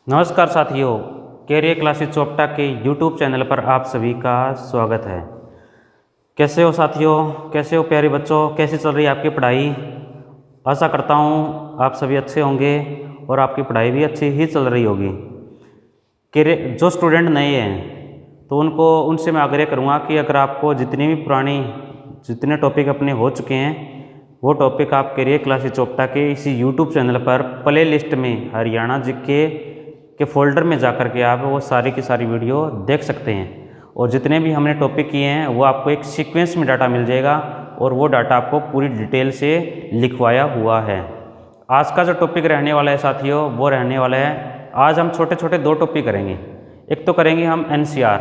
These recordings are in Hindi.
नमस्कार साथियों, कैरियर क्लासेस चोपटा के यूट्यूब चैनल पर आप सभी का स्वागत है। कैसे हो साथियों, कैसे हो प्यारे बच्चों, कैसी चल रही है आपकी पढ़ाई। आशा करता हूँ आप सभी अच्छे होंगे और आपकी पढ़ाई भी अच्छी ही चल रही होगी। कैरियर जो स्टूडेंट नए हैं तो उनसे मैं आग्रह करूँगा कि अगर आपको जितने टॉपिक अपने हो चुके हैं वो टॉपिक आप कैरियर क्लासेस चोपटा के इसी यूट्यूब चैनल पर प्ले लिस्ट में हरियाणा जीके के फोल्डर में जाकर के आप वो सारी की सारी वीडियो देख सकते हैं। और जितने भी हमने टॉपिक किए हैं वो आपको एक सीक्वेंस में डाटा मिल जाएगा और वो डाटा आपको पूरी डिटेल से लिखवाया हुआ है। आज का जो टॉपिक रहने वाला है साथियों वो रहने वाला है, आज हम छोटे छोटे दो टॉपिक करेंगे। एक तो करेंगे हम एनसीआर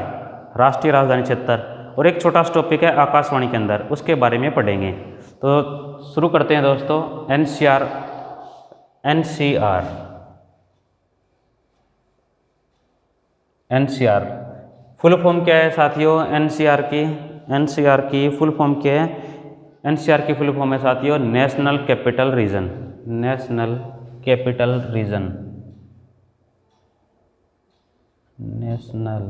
राष्ट्रीय राजधानी क्षेत्र और एक छोटा सा टॉपिक है आकाशवाणी के अंदर, उसके बारे में पढ़ेंगे। तो शुरू करते हैं दोस्तों। एनसीआर फुल फॉर्म क्या है साथियों। एनसीआर की फुल फॉर्म क्या है। एनसीआर की फुल फॉर्म है साथियों national capital region. National capital region national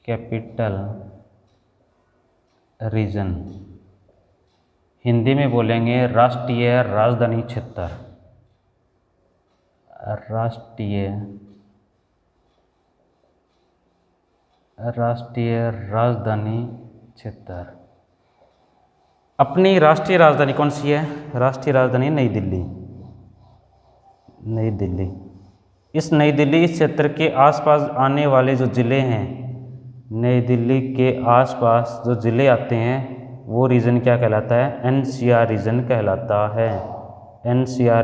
capital region Hindi में बोलेंगे राष्ट्रीय राजधानी क्षेत्र। राष्ट्रीय राजधानी क्षेत्र। अपनी राष्ट्रीय राजधानी कौन सी है? राष्ट्रीय राजधानी नई दिल्ली। इस नई दिल्ली क्षेत्र के आसपास आने वाले जो ज़िले हैं, नई दिल्ली के आसपास जो ज़िले आते हैं वो रीजन क्या कहलाता है? एनसीआर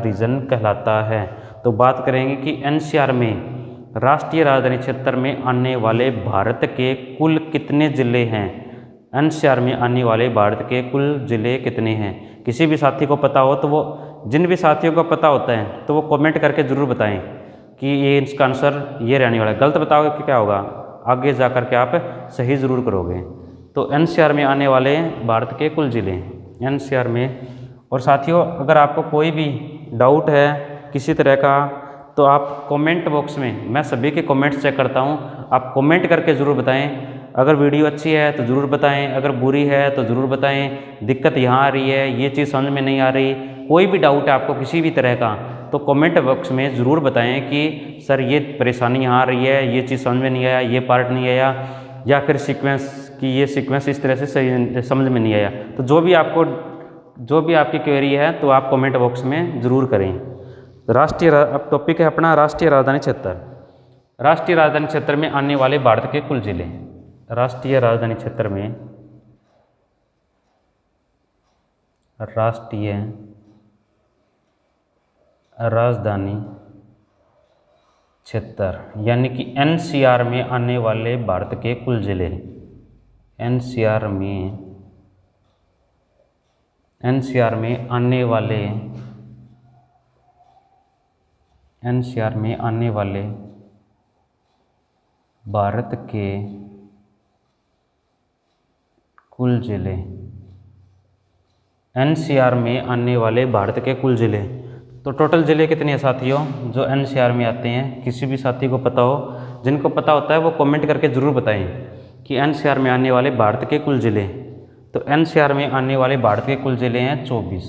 रीजन कहलाता है। तो बात करेंगे कि एनसीआर में राष्ट्रीय राजधानी क्षेत्र में आने वाले भारत के कुल कितने ज़िले हैं। एनसीआर में आने वाले भारत के कुल ज़िले कितने हैं। किसी भी साथी को पता हो तो वो, जिन भी साथियों को पता होता है तो वो कमेंट करके ज़रूर बताएं कि ये इसका आंसर ये रहने वाला है। गलत बताओगे कि क्या होगा, आगे जा कर के आप सही ज़रूर करोगे। तो एनसीआर में आने वाले भारत के कुल ज़िले एनसीआर में। और साथियों अगर आपको कोई भी डाउट है किसी तरह का तो आप कमेंट बॉक्स में, मैं सभी के कमेंट्स चेक करता हूँ, आप कमेंट करके ज़रूर बताएं। अगर वीडियो अच्छी है तो ज़रूर बताएं, अगर बुरी है तो ज़रूर बताएं। दिक्कत यहाँ आ रही है, ये चीज़ समझ में नहीं आ रही, कोई भी डाउट है आपको किसी भी तरह का तो कमेंट बॉक्स में ज़रूर बताएं कि सर ये परेशानी यहाँ आ रही है, ये चीज़ समझ में नहीं आया, ये पार्ट नहीं आया, या फिर ये सीक्वेंस इस तरह से सही समझ में नहीं आया। तो जो भी आपकी क्वेरी है तो आप कमेंट बॉक्स में ज़रूर करें। अब टॉपिक है अपना राष्ट्रीय राजधानी क्षेत्र। राष्ट्रीय राजधानी क्षेत्र में आने वाले भारत के कुल जिले। राष्ट्रीय राजधानी क्षेत्र में राष्ट्रीय राजधानी क्षेत्र यानी कि एनसीआर में आने वाले भारत के कुल जिले। एनसीआर में आने वाले भारत के कुल जिले। एनसीआर में आने वाले भारत के कुल जिले। तो टोटल ज़िले कितने हैं साथियों जो एनसीआर में आते हैं? किसी भी साथी को पता हो, जिनको पता होता है वो कमेंट करके ज़रूर बताएं कि एनसीआर में आने वाले भारत के कुल ज़िले। तो एनसीआर में आने वाले भारत के कुल ज़िले हैं 24।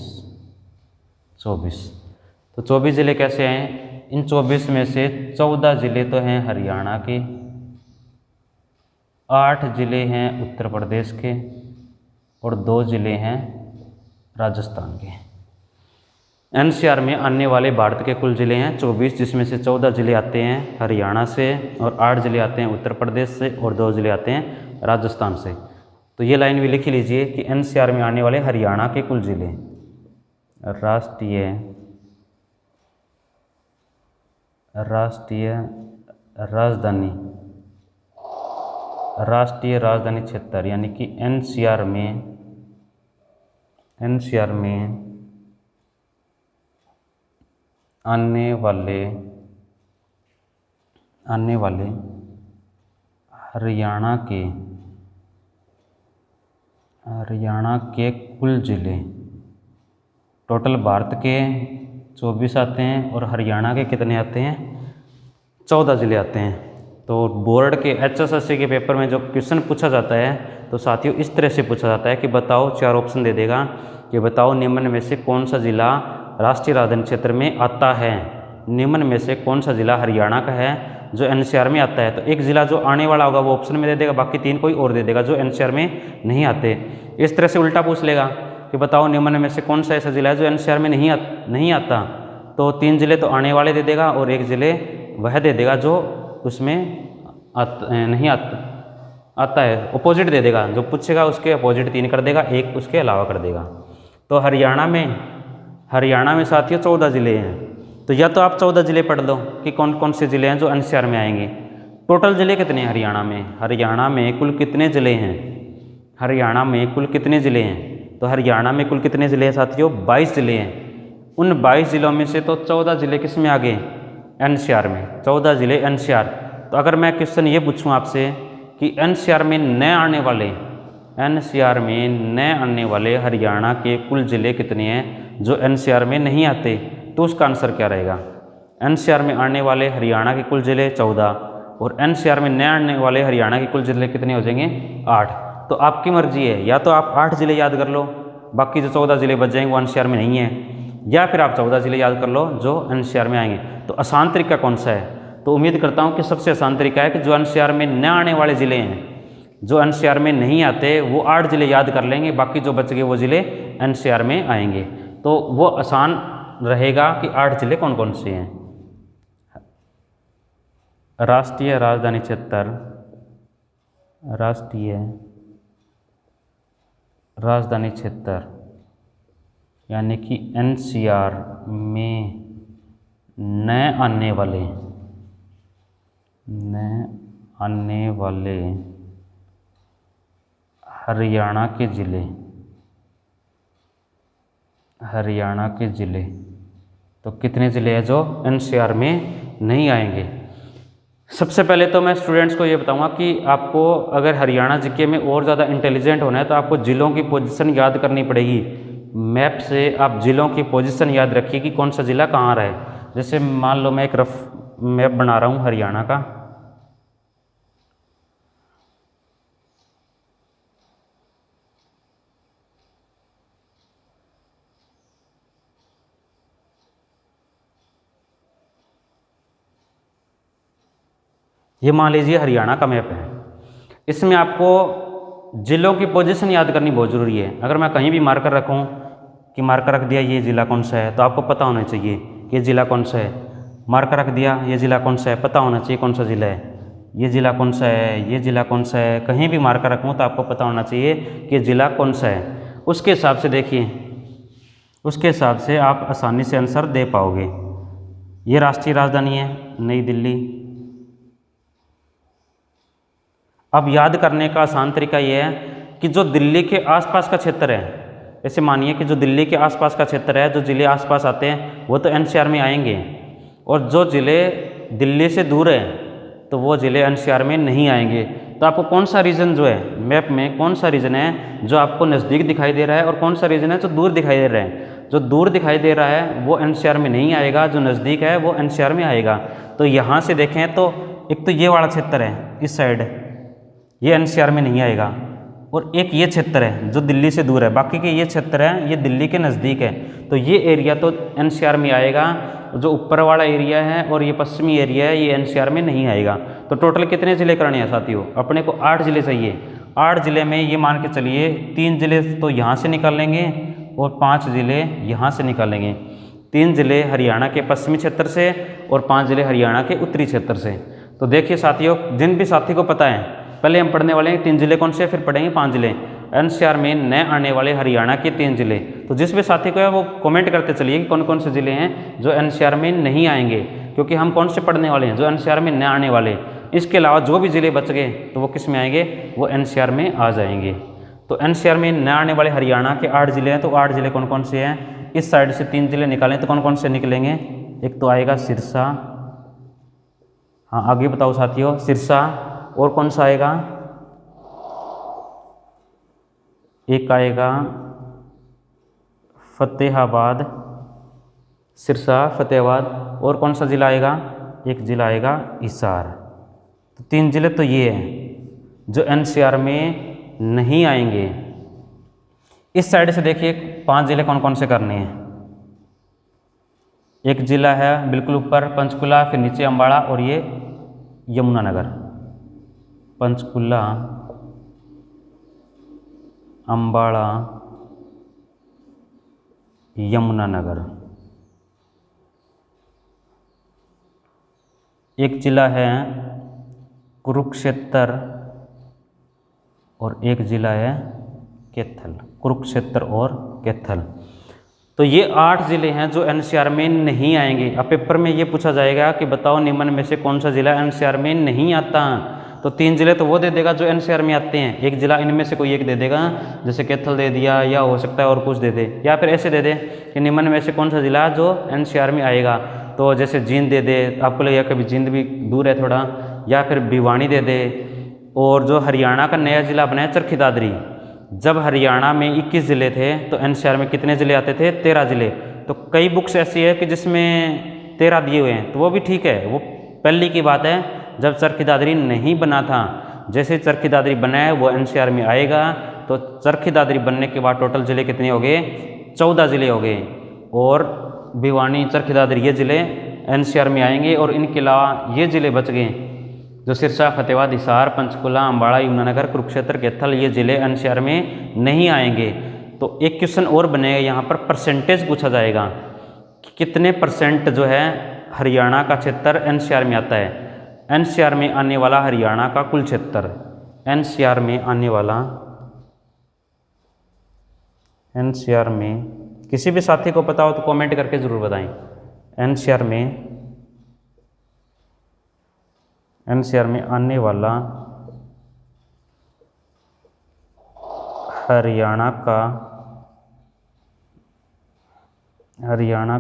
तो 24 ज़िले कैसे हैं? इन 24 में से 14 ज़िले तो हैं हरियाणा के, 8 ज़िले हैं उत्तर प्रदेश के और 2 ज़िले हैं राजस्थान के। एनसीआर में आने वाले भारत के कुल ज़िले हैं 24, जिसमें से 14 ज़िले आते हैं हरियाणा से और 8 ज़िले आते हैं उत्तर प्रदेश से और 2 ज़िले आते हैं राजस्थान से। तो ये लाइन भी लिख लीजिए कि एनसीआर में आने वाले हरियाणा के कुल ज़िले। राष्ट्रीय राजधानी क्षेत्र यानी कि एनसीआर में आने वाले हरियाणा के कुल ज़िले। टोटल भारत के 24 आते हैं और हरियाणा के कितने आते हैं? 14 ज़िले आते हैं। तो बोर्ड के HSSC के पेपर में जो क्वेश्चन पूछा जाता है तो साथियों इस तरह से पूछा जाता है कि बताओ, 4 ऑप्शन दे देगा कि बताओ निम्न में से कौन सा ज़िला राष्ट्रीय राजधानी क्षेत्र में आता है। निम्न में से कौन सा ज़िला हरियाणा का है जो NCR में आता है। तो एक ज़िला जो आने वाला होगा वो ऑप्शन में दे देगा, बाकी 3 कोई और दे देगा जो NCR में नहीं आते। इस तरह से उल्टा पूछ लेगा कि बताओ निम्न में से कौन सा ऐसा ज़िला है जो NCR में नहीं आता। तो 3 ज़िले तो आने वाले दे देगा और 1 ज़िले वह दे देगा जो उसमें नहीं आता है, अपोजिट दे देगा। जो पूछेगा उसके अपोजिट 3 कर देगा, 1 उसके अलावा कर देगा। तो हरियाणा में साथियों 14 ज़िले हैं। तो या तो आप 14 ज़िले पढ़ लो कि कौन कौन से ज़िले हैं जो NCR में आएंगे। टोटल ज़िले कितने हैं हरियाणा में? हरियाणा में कुल कितने ज़िले हैं? हरियाणा में कुल कितने ज़िले हैं? तो हरियाणा में कुल कितने ज़िले हैं साथियों? 22 ज़िले हैं। उन 22 ज़िलों में से तो 14 ज़िले किस में आ गए? NCR में। 14 ज़िले NCR। तो अगर मैं क्वेश्चन ये पूछूं आपसे कि NCR में नए आने वाले हरियाणा के कुल ज़िले कितने हैं जो NCR में नहीं आते, तो उसका आंसर क्या रहेगा? NCR में आने वाले हरियाणा के कुल ज़िले 14 और NCR में नए आने वाले हरियाणा के कुल ज़िले कितने हो जाएंगे? 8। तो आपकी मर्जी है, या तो आप 8 ज़िले याद कर लो, बाकी जो 14 ज़िले बच जाएंगे वो NCR में नहीं है, या फिर आप 14 ज़िले याद कर लो जो NCR में आएंगे। तो आसान तरीका कौन सा है? तो उम्मीद करता हूँ कि सबसे आसान तरीका है कि जो NCR में न आने वाले ज़िले हैं, जो NCR में नहीं आते, वो 8 ज़िले याद कर लेंगे, बाकी जो बच गए वो ज़िले NCR में आएंगे। तो वो आसान रहेगा कि 8 ज़िले कौन कौन से हैं। राष्ट्रीय राजधानी क्षेत्र यानी कि NCR में नए आने वाले हरियाणा के ज़िले तो कितने ज़िले हैं जो NCR में नहीं आएंगे। सबसे पहले तो मैं स्टूडेंट्स को ये बताऊंगा कि आपको अगर हरियाणा जीके में और ज़्यादा इंटेलिजेंट होना है तो आपको ज़िलों की पोजीशन याद करनी पड़ेगी। मैप से आप ज़िलों की पोजीशन याद रखिए कि कौन सा ज़िला कहाँ रहा है। जैसे मान लो मैं एक रफ मैप बना रहा हूँ हरियाणा का। ये मान लीजिए हरियाणा का मैप है। इसमें आपको ज़िलों की पोजीशन याद करनी बहुत ज़रूरी है। अगर मैं कहीं भी मार्कर रखूं कि मार्कर रख दिया ये ज़िला कौन सा है, तो आपको पता होना चाहिए कि ये ज़िला कौन सा है। मार्कर रख दिया ये ज़िला कौन सा है, पता होना चाहिए कौन सा ज़िला है। ये ज़िला कौन सा है, ये ज़िला कौन सा है। कहीं भी मार्कर रखूँ तो आपको पता होना चाहिए कि ज़िला कौन सा है। उसके हिसाब से देखिए, उसके हिसाब से आप आसानी से आंसर दे पाओगे। ये राष्ट्रीय राजधानी है नई दिल्ली। अब याद करने का आसान तरीका ये है कि जो दिल्ली के आसपास का क्षेत्र है, ऐसे मानिए कि जो दिल्ली के आसपास का क्षेत्र है, जो ज़िले आसपास आते हैं वो तो NCR में आएंगे, और जो ज़िले दिल्ली से दूर हैं तो वो ज़िले NCR में नहीं आएंगे। तो आपको कौन सा रीजन जो है मैप में, कौन सा रीजन है जो आपको नज़दीक दिखाई दे रहा है और कौन सा रीजन है जो दूर दिखाई दे रहा है। जो दूर दिखाई दे रहा है वो NCR में नहीं आएगा, जो नज़दीक है वो NCR में आएगा। तो यहाँ से देखें तो एक तो ये वाला क्षेत्र है इस साइड, ये NCR में नहीं आएगा, और एक ये क्षेत्र है जो दिल्ली से दूर है, बाकी के ये क्षेत्र है ये दिल्ली के नज़दीक है। तो ये एरिया तो NCR में आएगा, जो ऊपर वाला एरिया है और ये पश्चिमी एरिया है ये NCR में नहीं आएगा। तो टोटल कितने ज़िले करने हैं साथियों? अपने को 8 ज़िले चाहिए। 8 ज़िले में ये मान के चलिए 3 ज़िले तो यहाँ से निकाल लेंगे और 5 ज़िले यहाँ से निकाल लेंगे। 3 ज़िले हरियाणा के पश्चिमी क्षेत्र से और 5 ज़िले हरियाणा के उत्तरी क्षेत्र से। तो देखिए साथियों, जिन भी साथी को पता है, पहले हम पढ़ने वाले हैं 3 ज़िले कौन से, फिर पढ़ेंगे 5 ज़िले। NCR में नए आने वाले हरियाणा के 3 ज़िले। तो जिस भी साथी को है वो कमेंट करते चलिए कि कौन कौन से ज़िले हैं जो NCR में नहीं आएंगे, क्योंकि हम कौन से पढ़ने वाले हैं, जो NCR में नए आने वाले। इसके अलावा जो भी ज़िले बच गए तो वो किस में आएंगे, वो NCR में आ जाएंगे। तो NCR में नए आने वाले हरियाणा के 8 ज़िले हैं। तो 8 ज़िले कौन कौन से हैं? इस साइड से 3 ज़िले निकालें तो कौन कौन से निकलेंगे? एक तो आएगा सिरसा, हाँ आगे बताओ साथियों, सिरसा, और कौन सा आएगा? एक आएगा फतेहाबाद, सिरसा, फतेहाबाद, और कौन सा ज़िला आएगा? एक ज़िला आएगा हिसार। तो 3 ज़िले तो ये हैं जो एनसीआर में नहीं आएंगे। इस साइड से देखिए 5 ज़िले कौन कौन से करने हैं। एक ज़िला है बिल्कुल ऊपर पंचकुला, फिर नीचे अम्बाड़ा, और ये यमुनानगर। पंचकुला, अम्बाड़ा, यमुनानगर। एक ज़िला है कुरुक्षेत्र और एक ज़िला है कैथल। कुरुक्षेत्र और कैथल। तो ये 8 ज़िले हैं जो एनसीआर में नहीं आएंगे। अब पेपर में ये पूछा जाएगा कि बताओ निम्न में से कौन सा ज़िला एनसीआर में नहीं आता। तो 3 ज़िले तो वो दे देगा जो एनसीआर में आते हैं, एक ज़िला इनमें से कोई एक दे देगा, जैसे कैथल दे दिया, या हो सकता है और कुछ दे दे, या फिर ऐसे दे दे कि निम्न में से कौन सा ज़िला जो एनसीआर में आएगा। तो जैसे जींद दे दे, आपको लगेगा कभी जींद भी दूर है थोड़ा, या फिर भिवानी दे दे। और जो हरियाणा का नया ज़िला बना है चरखी दादरी, जब हरियाणा में 21 ज़िले थे तो एनसीआर में कितने ज़िले आते थे? 13 ज़िले। तो कई बुक्स ऐसी है कि जिसमें 13 दिए हुए हैं, तो वो भी ठीक है, वो पहले की बात है जब चरखी दादरी नहीं बना था। जैसे चरखी दादरी बना है वो एनसीआर में आएगा। तो चरखी दादरी बनने के बाद टोटल ज़िले कितने हो गए? 14 ज़िले हो गए। और भिवानी, चरखी दादरी ये ज़िले एनसीआर में आएंगे। और इनके अलावा ये ज़िले बच गए जो सिरसा, फतेहाबाद, हिसार, पंचकुला, अम्बाड़ा, यमुनानगर, कुरुक्षेत्र, कैथल, ये ज़िले एनसीआर में नहीं आएंगे। तो एक क्वेश्चन और बनेगा यहाँ पर, परसेंटेज पूछा जाएगा कि कितने % जो है हरियाणा का क्षेत्र एनसीआर में आता है। एनसीआर में आने वाला हरियाणा का कुल क्षेत्र, एनसीआर में आने वाला, एनसीआर में किसी भी साथी को पता हो तो कमेंट करके ज़रूर बताएं। एनसीआर में आने वाला हरियाणा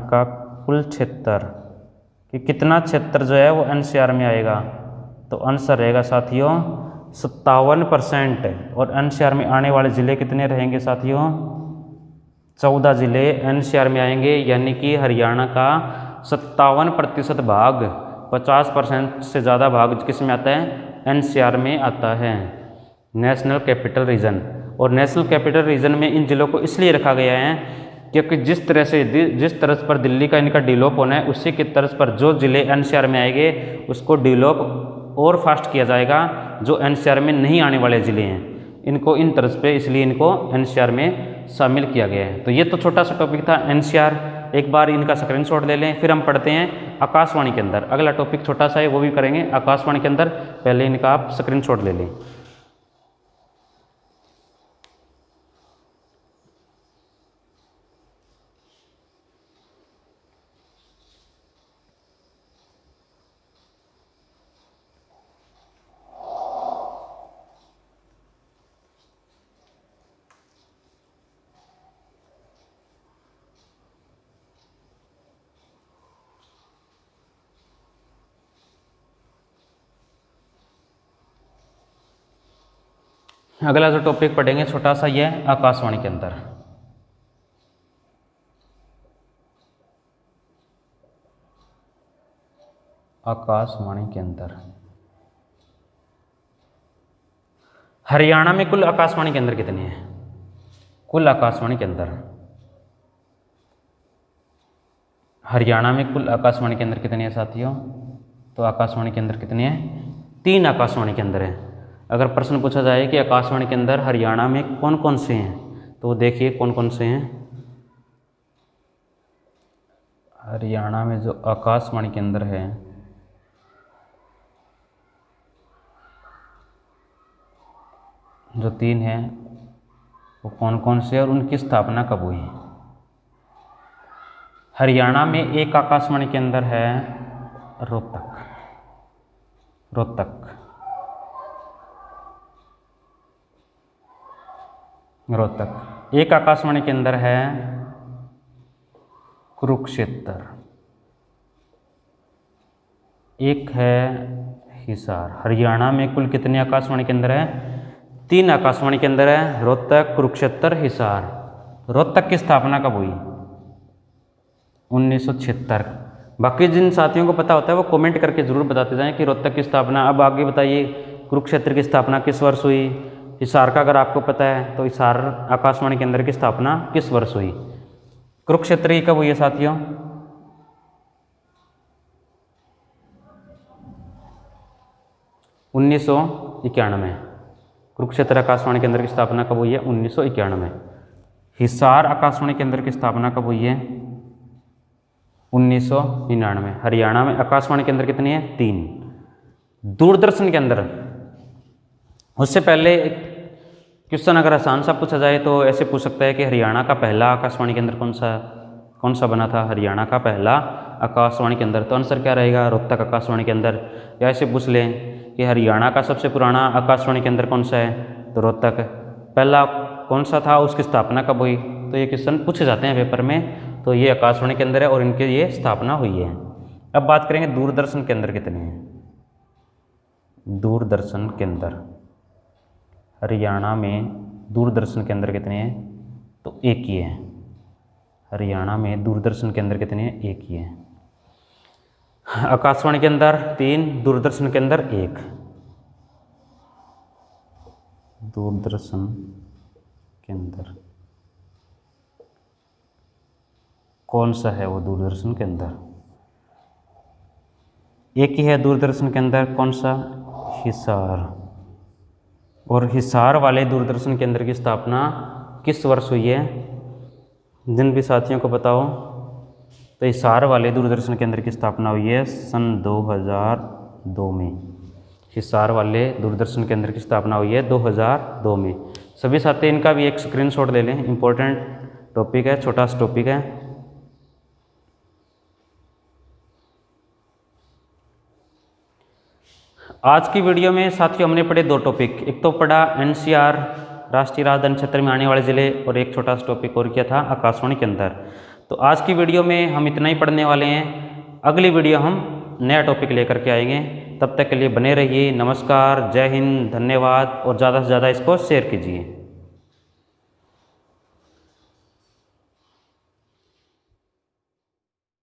का कुल क्षेत्र, कि कितना क्षेत्र जो है वो एनसीआर में आएगा। तो आंसर रहेगा साथियों 57%। और एनसीआर में आने वाले ज़िले कितने रहेंगे साथियों? 14 ज़िले एनसीआर में आएंगे, यानी कि हरियाणा का 57% भाग, 50% से ज़्यादा भाग किस में आता है? एनसीआर में आता है, नेशनल कैपिटल रीजन। और नेशनल कैपिटल रीजन में इन ज़िलों को इसलिए रखा गया है क्योंकि जिस तरह पर दिल्ली का इनका डेवलप होना है, उसी की तरह पर जो ज़िले एनसीआर में आएंगे उसको डेवलप और फास्ट किया जाएगा। जो एनसीआर में नहीं आने वाले ज़िले हैं इनको इन तरह पे, इसलिए इनको एनसीआर में शामिल किया गया है। तो ये तो छोटा सा टॉपिक था एनसीआर। एक बार इनका स्क्रीनशॉट ले लें, फिर हम पढ़ते हैं आकाशवाणी के अंदर। अगला टॉपिक छोटा सा है, वो भी करेंगे आकाशवाणी के अंदर। पहले इनका आप स्क्रीनशॉट ले लें। अगला जो टॉपिक पढ़ेंगे छोटा सा ये है आकाशवाणी के अंदर। आकाशवाणी के अंदर हरियाणा में कुल आकाशवाणी केंद्र कितने हैं? कुल आकाशवाणी केंद्र हरियाणा में कुल आकाशवाणी केंद्र कितने हैं साथियों? तो आकाशवाणी केंद्र कितने हैं? 3 आकाशवाणी केंद्र हैं। अगर प्रश्न पूछा जाए कि आकाशवाणी केंद्र हरियाणा में कौन कौन से हैं, तो देखिए कौन कौन से हैं। हरियाणा में जो आकाशवाणी केंद्र है जो 3 हैं वो कौन कौन से और उनकी स्थापना कब हुई? हरियाणा में एक आकाशवाणी केंद्र है रोहतक। एक आकाशवाणी केंद्र है कुरुक्षेत्र, एक है हिसार। हरियाणा में कुल कितने आकाशवाणी केंद्र हैं? 3 आकाशवाणी केंद्र है, रोहतक, कुरुक्षेत्र, हिसार। रोहतक की स्थापना कब हुई? 1976। बाकी जिन साथियों को पता होता है वो कमेंट करके ज़रूर बताते जाएं कि रोहतक की स्थापना। अब आगे बताइए, कुरुक्षेत्र की स्थापना किस वर्ष हुई। हिसार का अगर आपको पता है तो हिसार आकाशवाणी केंद्र की स्थापना किस वर्ष हुई। कुरुक्षेत्र की कब हुई है साथियों? 1991। कुरुक्षेत्र आकाशवाणी केंद्र की स्थापना कब हुई है? 1991। हिसार आकाशवाणी केंद्र की स्थापना कब हुई है? 1999। हरियाणा में आकाशवाणी केंद्र कितने हैं? 3। दूरदर्शन केंद्र, उससे पहले क्वेश्चन अगर आसान सा पूछा जाए तो ऐसे पूछ सकता है कि हरियाणा का पहला आकाशवाणी केंद्र कौन सा बना था? हरियाणा का पहला आकाशवाणी केंद्र, तो आंसर क्या रहेगा? रोहतक आकाशवाणी केंद्र। या ऐसे पूछ लें कि हरियाणा का सबसे पुराना आकाशवाणी केंद्र कौन सा है? तो रोहतक। पहला कौन सा था, उसकी स्थापना कब हुई? तो ये क्वेश्चन पूछे जाते हैं पेपर में। तो ये आकाशवाणी केंद्र है और इनकी ये स्थापना हुई है। अब बात करेंगे दूरदर्शन केंद्र कितने हैं। दूरदर्शन केंद्र हरियाणा में दूरदर्शन केंद्र कितने हैं? तो एक ही है। हरियाणा में दूरदर्शन केंद्र कितने हैं? एक ही है। आकाशवाणी केंद्र 3, दूरदर्शन केंद्र 1। दूरदर्शन केंद्र कौन सा है? वो दूरदर्शन केंद्र एक ही है। दूरदर्शन केंद्र कौन सा? हिसार। और हिसार वाले दूरदर्शन केंद्र की स्थापना किस वर्ष हुई है? जिन भी साथियों को बताओ, तो हिसार वाले दूरदर्शन केंद्र की स्थापना हुई है सन 2002 में। हिसार वाले दूरदर्शन केंद्र की स्थापना हुई है 2002 में। सभी साथी इनका भी एक स्क्रीनशॉट ले लें, इंपॉर्टेंट टॉपिक है, छोटा सा टॉपिक है। आज की वीडियो में साथियों हमने पढ़े 2 टॉपिक। एक तो पढ़ा एनसीआर राष्ट्रीय राजधानी क्षेत्र में आने वाले ज़िले, और एक छोटा सा टॉपिक और किया था आकाशवाणी केंद्र। तो आज की वीडियो में हम इतना ही पढ़ने वाले हैं। अगली वीडियो हम नया टॉपिक लेकर के आएंगे। तब तक के लिए बने रहिए। नमस्कार, जय हिंद, धन्यवाद, और ज़्यादा से ज़्यादा इसको शेयर कीजिए।